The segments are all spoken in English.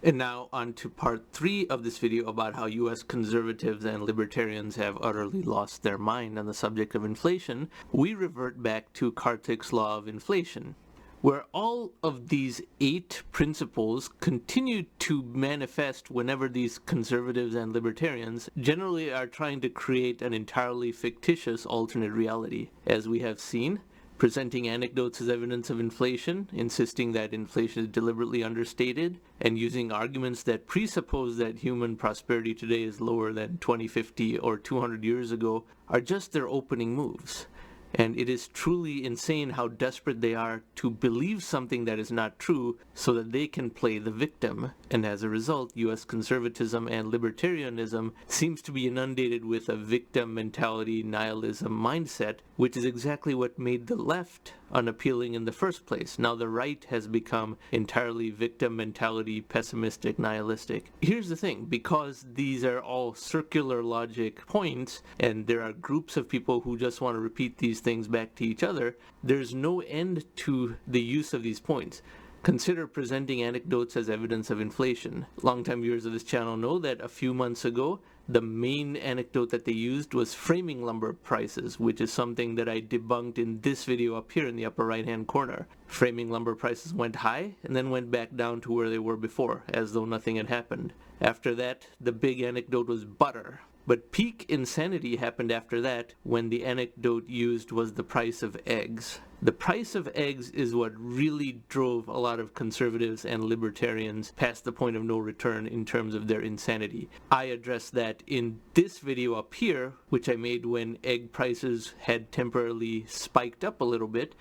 And now on to part 3 of this video about how US conservatives and libertarians have utterly lost their mind on the subject of inflation. We revert back to Karthik's law of inflation, where all of these 8 principles continue to manifest whenever these conservatives and libertarians generally are trying to create an entirely fictitious alternate reality. As we have seen, presenting anecdotes as evidence of inflation, insisting that inflation is deliberately understated, and using arguments that presuppose that human prosperity today is lower than 2050 or 200 years ago are just their opening moves. And it is truly insane how desperate they are to believe something that is not true so that they can play the victim. And as a result, US conservatism and libertarianism seems to be inundated with a victim mentality, nihilism mindset, which is exactly what made the left unappealing in the first place. Now the right has become entirely victim mentality, pessimistic, nihilistic. Here's the thing, because these are all circular logic points, and there are groups of people who just want to repeat these things back to each other, there's no end to the use of these points. Consider presenting anecdotes as evidence of inflation. Longtime viewers of this channel know that a few months ago, the main anecdote that they used was framing lumber prices, which is something that I debunked in this video up here in the upper right hand corner. Framing lumber prices went high and then went back down to where they were before, as though nothing had happened. After that, the big anecdote was butter. But peak insanity happened after that, when the anecdote used was the price of eggs. The price of eggs is what really drove a lot of conservatives and libertarians past the point of no return in terms of their insanity. I addressed that in this video up here, which I made when egg prices had temporarily spiked up a little bit,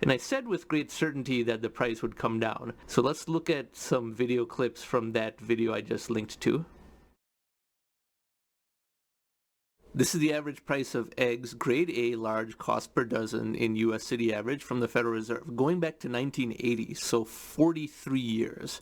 and I said with great certainty that the price would come down. So let's look at some video clips from that video I just linked to. This is the average price of eggs, grade A, large, cost per dozen in US city average from the Federal Reserve, going back to 1980, so 43 years.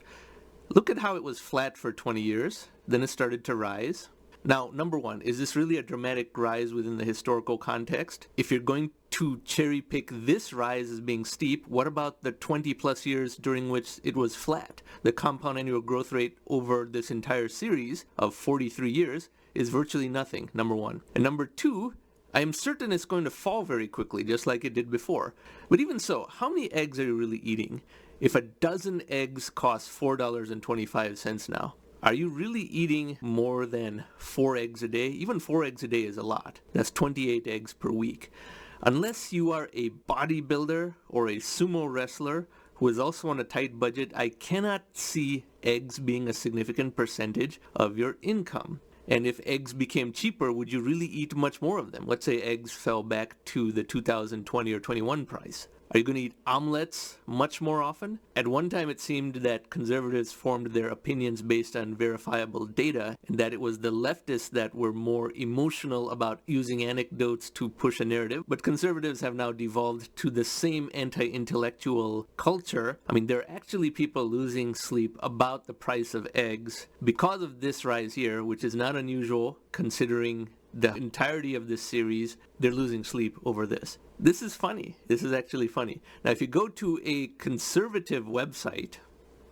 Look at how it was flat for 20 years, then it started to rise. Now, number one, is this really a dramatic rise within the historical context? If you're going to cherry pick this rise as being steep, what about the 20 plus years during which it was flat? The compound annual growth rate over this entire series of 43 years is virtually nothing, number one. And number two, I am certain it's going to fall very quickly, just like it did before. But even so, how many eggs are you really eating? If a dozen eggs costs $4.25 now, are you really eating more than 4 eggs a day? Even 4 eggs a day is a lot. That's 28 eggs per week. Unless you are a bodybuilder or a sumo wrestler who is also on a tight budget, I cannot see eggs being a significant percentage of your income. And if eggs became cheaper, would you really eat much more of them? Let's say eggs fell back to the 2020 or 21 price. Are you going to eat omelets much more often? At one time it seemed that conservatives formed their opinions based on verifiable data, and that it was the leftists that were more emotional about using anecdotes to push a narrative. But conservatives have now devolved to the same anti-intellectual culture. I mean, there are actually people losing sleep about the price of eggs because of this rise here, which is not unusual considering the entirety of this series. They're losing sleep over this. This is funny. This is actually funny. Now, if you go to a conservative website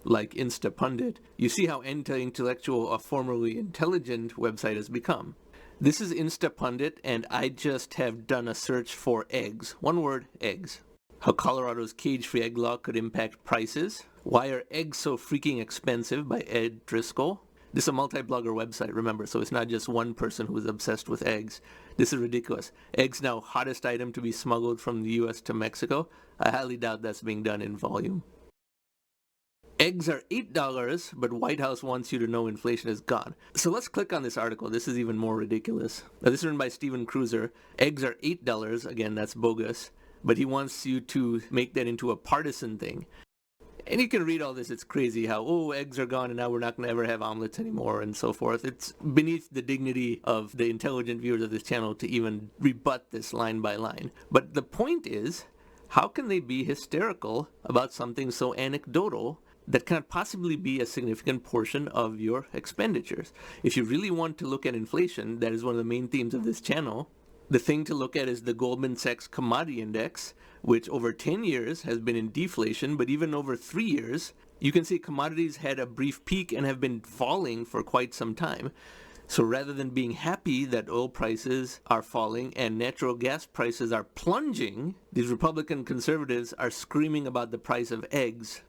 like Instapundit, you see how anti-intellectual a formerly intelligent website has become. This is Instapundit, and I just have done a search for eggs. One word, eggs. How Colorado's cage-free egg law could impact prices. Why are eggs so freaking expensive by Ed Driscoll. This is a multi-blogger website, remember, so it's not just one person who is obsessed with eggs. This is ridiculous. Eggs now hottest item to be smuggled from the US to Mexico. I highly doubt that's being done in volume. Eggs are $8, but White House wants you to know inflation is gone. So let's click on this article. This is even more ridiculous. Now, this is written by Steven Cruiser. Eggs are $8. Again, that's bogus. But he wants you to make that into a partisan thing. And you can read all this. It's crazy how, oh, eggs are gone and now we're not going to ever have omelets anymore and so forth. It's beneath the dignity of the intelligent viewers of this channel to even rebut this line by line. But the point is, how can they be hysterical about something so anecdotal that cannot possibly be a significant portion of your expenditures? If you really want to look at inflation, that is one of the main themes of this channel. The thing to look at is the Goldman Sachs Commodity Index, which over 10 years has been in deflation, but even over 3 years, You can see commodities had a brief peak and have been falling for quite some time. So rather than being happy that oil prices are falling and natural gas prices are plunging, these Republican conservatives are screaming about the price of eggs.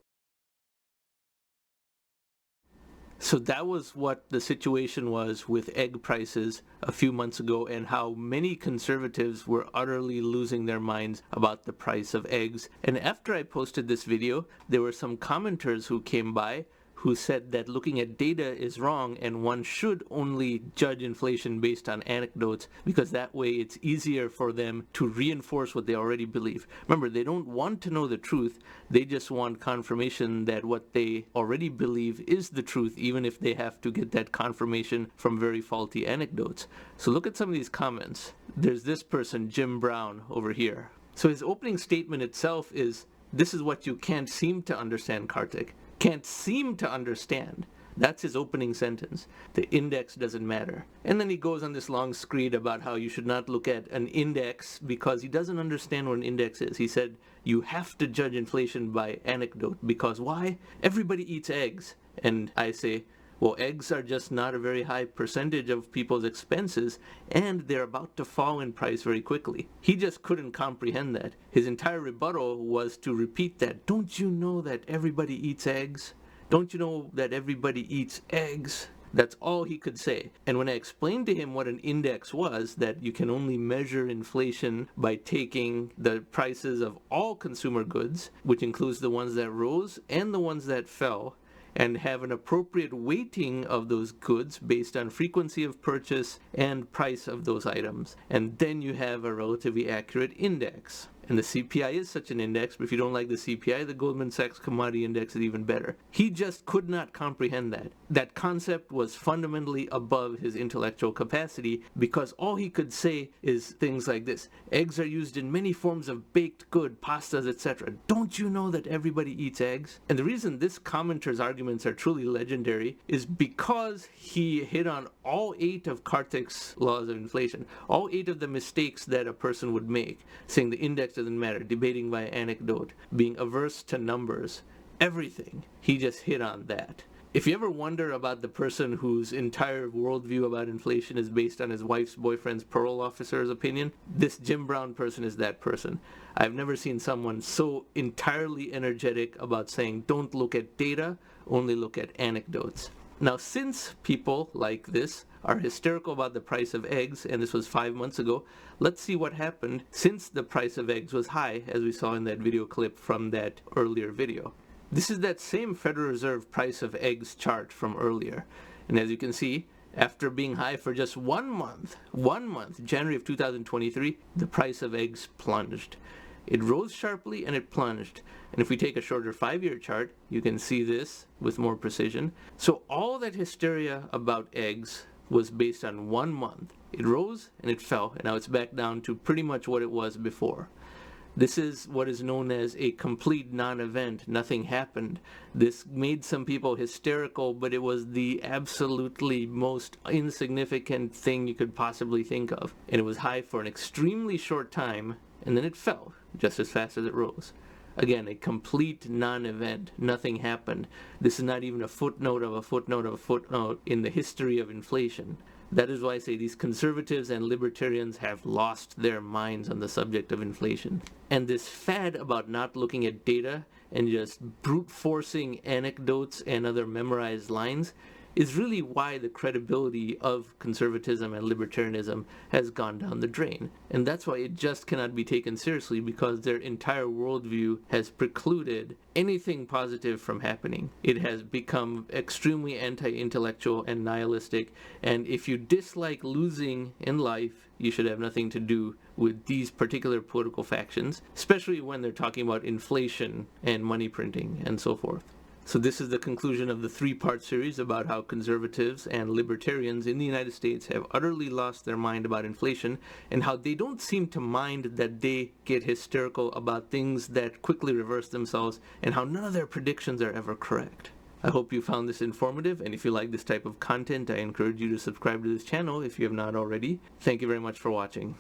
So that was what the situation was with egg prices a few months ago, and how many conservatives were utterly losing their minds about the price of eggs. And after I posted this video, there were some commenters who came by who said that looking at data is wrong and one should only judge inflation based on anecdotes, because that way it's easier for them to reinforce what they already believe. Remember, they don't want to know the truth, they just want confirmation that what they already believe is the truth, even if they have to get that confirmation from very faulty anecdotes. So look at some of these comments. There's this person, Jim Brown, over here. So his opening statement itself is, "This is what you can't seem to understand, Kartik." Can't seem to understand. That's his opening sentence. The index doesn't matter. And then he goes on this long screed about how you should not look at an index because he doesn't understand what an index is. He said, you have to judge inflation by anecdote because why? Everybody eats eggs. And I say, well, eggs are just not a very high percentage of people's expenses, and they're about to fall in price very quickly. He just couldn't comprehend that. His entire rebuttal was to repeat that. Don't you know that everybody eats eggs? Don't you know that everybody eats eggs? That's all he could say. And when I explained to him what an index was, that you can only measure inflation by taking the prices of all consumer goods, which includes the ones that rose and the ones that fell, and have an appropriate weighting of those goods based on frequency of purchase and price of those items. And then you have a relatively accurate index. And the CPI is such an index, but if you don't like the CPI, the Goldman Sachs Commodity Index is even better. He just could not comprehend that. That concept was fundamentally above his intellectual capacity, because all he could say is things like this. Eggs are used in many forms of baked good, pastas, etc. Don't you know that everybody eats eggs? And the reason this commenter's arguments are truly legendary is because he hit on all 8 of Kartik's laws of inflation, all 8 of the mistakes that a person would make, saying the index doesn't matter, debating by anecdote, being averse to numbers, everything. He just hit on that. If you ever wonder about the person whose entire worldview about inflation is based on his wife's boyfriend's parole officer's opinion, this Jim Brown person is that person. I've never seen someone so entirely energetic about saying, don't look at data, only look at anecdotes. Now, since people like this are hysterical about the price of eggs, and this was 5 months ago, let's see what happened since the price of eggs was high, as we saw in that video clip from that earlier video. This is that same Federal Reserve price of eggs chart from earlier. And as you can see, after being high for just 1 month, January of 2023, the price of eggs plunged. It rose sharply and it plunged. And if we take a shorter 5-year chart, you can see this with more precision. So all that hysteria about eggs was based on 1 month. It rose and it fell, and now it's back down to pretty much what it was before. This is what is known as a complete non-event. Nothing happened. This made some people hysterical, but it was the absolutely most insignificant thing you could possibly think of. And it was high for an extremely short time, and then it fell just as fast as it rose. Again, a complete non-event. Nothing happened. This is not even a footnote of a footnote of a footnote in the history of inflation. That is why I say these conservatives and libertarians have lost their minds on the subject of inflation. And this fad about not looking at data and just brute forcing anecdotes and other memorized lines is really why the credibility of conservatism and libertarianism has gone down the drain. And that's why it just cannot be taken seriously, because their entire worldview has precluded anything positive from happening. It has become extremely anti-intellectual and nihilistic, and if you dislike losing in life, you should have nothing to do with these particular political factions, especially when they're talking about inflation and money printing and so forth. So this is the conclusion of the 3-part series about how conservatives and libertarians in the United States have utterly lost their mind about inflation, and how they don't seem to mind that they get hysterical about things that quickly reverse themselves, and how none of their predictions are ever correct. I hope you found this informative, and if you like this type of content, I encourage you to subscribe to this channel if you have not already. Thank you very much for watching.